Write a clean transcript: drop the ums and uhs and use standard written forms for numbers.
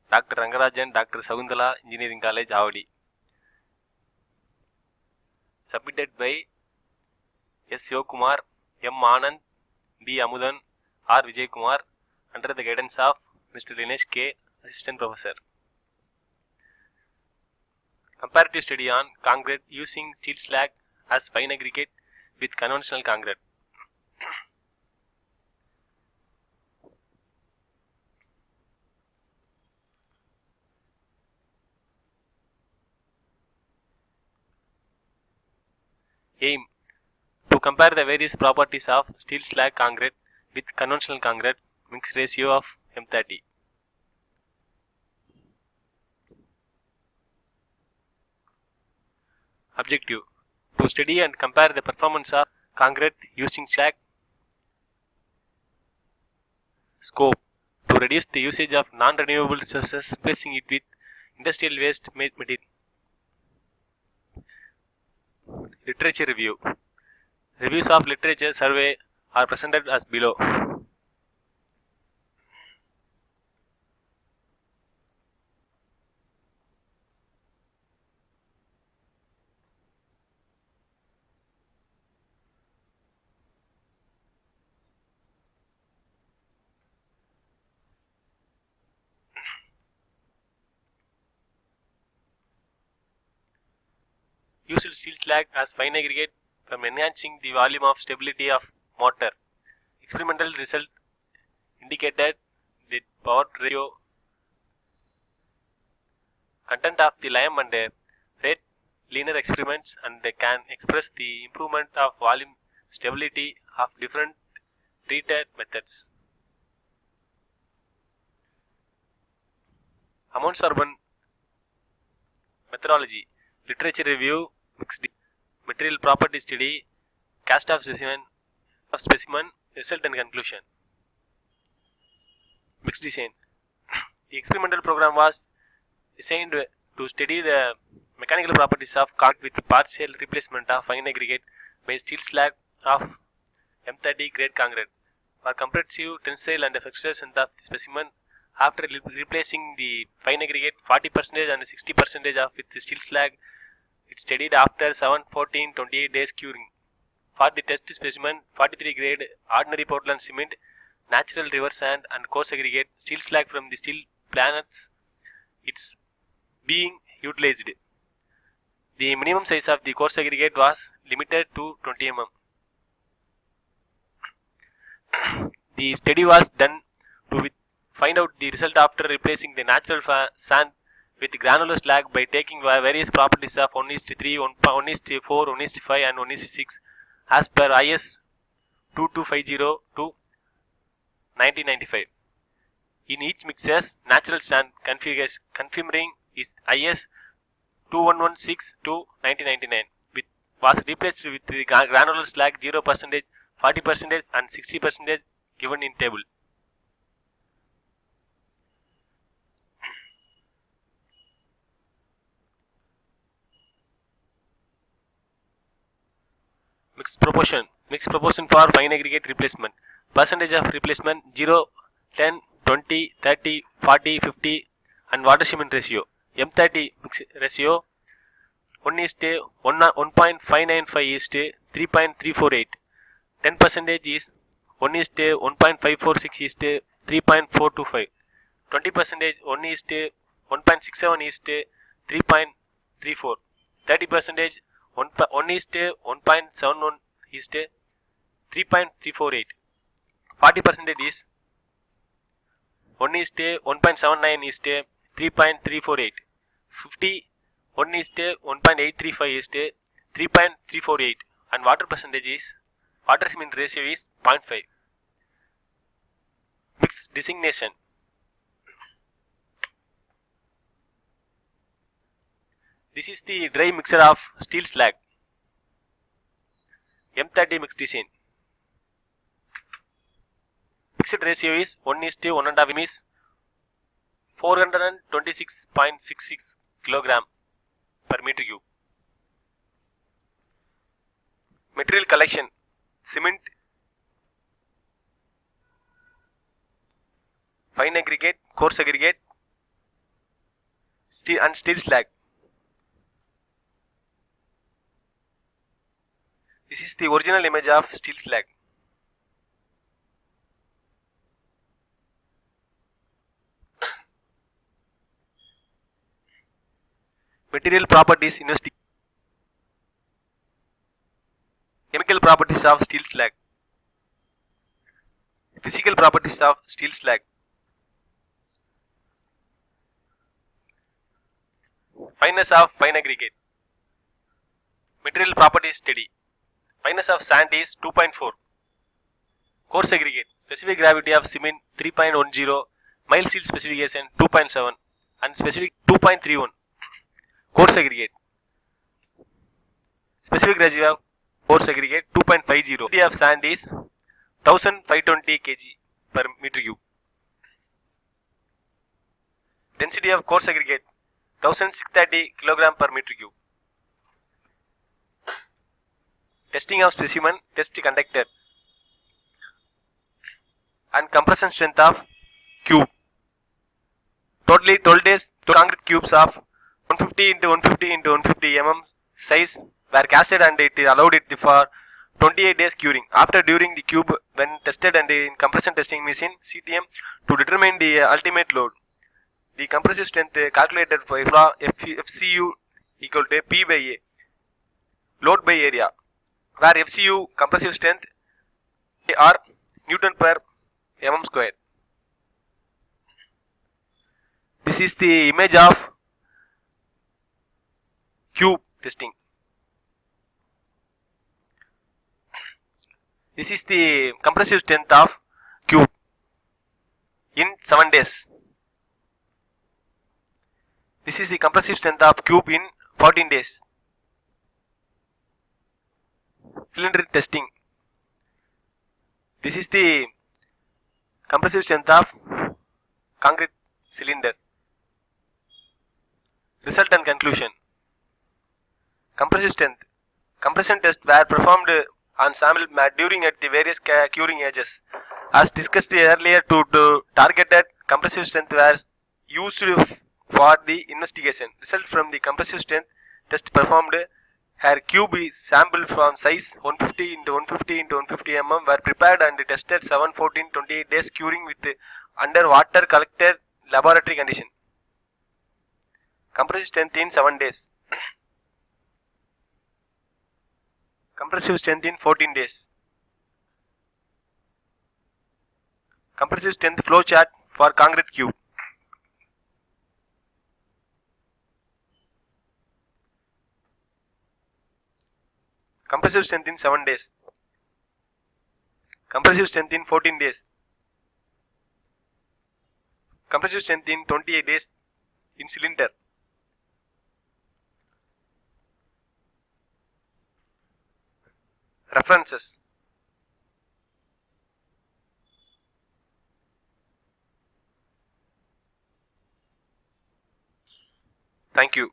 Dr. Rangarajan, Dr. Sagundala, Engineering College, Avadi. Submitted by S. Yokumar, M. Anand, B. Amudan, R. Vijay Kumar, under the guidance of Mr. Dinesh K., Assistant Professor. Comparative study on concrete using steel slag as fine aggregate with conventional concrete. Aim: to compare the various properties of steel slag concrete with conventional concrete mix ratio of M30. Objective: to study and compare the performance of concrete using slag. Scope: to reduce the usage of non-renewable resources, replacing it with industrial waste material. Literature review: reviews of literature survey are presented as below. Used steel slag as fine aggregate from enhancing the volume of stability of mortar. Experimental result indicated the power ratio content of the lime and rate linear experiments, and they can express the improvement of volume stability of different treated methods. Amount sorbent methodology, literature review, mixed material property study, cast of specimen, result and conclusion. Mixed design. The experimental program was designed to study the mechanical properties of concrete with partial replacement of fine aggregate by steel slag of M30 grade concrete. For comparative tensile and flexural strength of the specimen, after replacing the fine aggregate 40% and 60% of with the steel slag, it studied after 7, 14, 28 days curing. For the test specimen, 43 grade ordinary Portland cement, natural river sand and coarse aggregate steel slag from the steel planets, it's being utilized. The minimum size of the coarse aggregate was limited to 20 mm. The study was done to find out the result after replacing the natural sand with granular slag by taking various properties of 1:3, 1:4, 1:5 and 1:6 as per IS 2250 to 1995. In each mixes, natural sand confirming is IS 2116 to 1999 was replaced with the granular slag 0%, 40% and 60% given in table. Mixed proportion for fine aggregate replacement. Percentage of replacement 0, 10, 20, 30, 40, 50 and water cement ratio. M30 mix ratio 1:1.595 is to 3.348. 10% is 1:1.546 is to 3.425. 20% 1:1.67 is to 3.34. 30% 1:1.71 is to 3.348. 40% is 1:1.79 is to 3.348. 50 1:1.835 is to 3.348 and water cement ratio is 0.5. Mix designation. This is the dry mixture of steel slag. M30 mix design. Mixed ratio is 1:1.5 is 426.66 kg per meter cube. Material collection: cement, fine aggregate, coarse aggregate, steel slag. This is the original image of steel slag. Material properties investigation. Chemical properties of steel slag. Physical properties of steel slag. Fineness of fine aggregate. Material properties steady. Fineness of sand is 2.4. Coarse aggregate. Specific gravity of cement 3.10. Mild steel specification 2.7 and specific 2.31. Coarse aggregate. Specific gravity of coarse aggregate 2.50. Density of sand is 1520 kg per meter cube. Density of coarse aggregate 1630 kg per meter cube. Testing of specimen, test conductor and compression strength of cube. Totally 12 days, 2 concrete cubes of 150 into 150 into 150 mm size were casted and it allowed it for 28 days curing. After during the cube when tested and in compression testing machine CTM to determine the ultimate load. The compressive strength calculated for FCU equal to P by A, load by area, where FCU compressive strength are Newton per mm square. This is the image of cube testing. This is the compressive strength of cube in 7 days. This is the compressive strength of cube in 14 days. Cylinder testing. This is the compressive strength of concrete cylinder. Result and conclusion. Compressive strength. Compression tests were performed on sample during at the various curing ages. As discussed earlier, to targeted compressive strength were used for the investigation. Result from the compressive strength test performed. Her cube is sampled from size 150 into 150 into 150 mm were prepared and tested 7, 14, 28 days curing with under water collected laboratory condition. Compressive strength in 7 days. Compressive strength in 14 days. Compressive strength flow chart for concrete cube. Compressive strength in 7 days. Compressive strength in 14 days. Compressive strength in 28 days in cylinder. References. Thank you.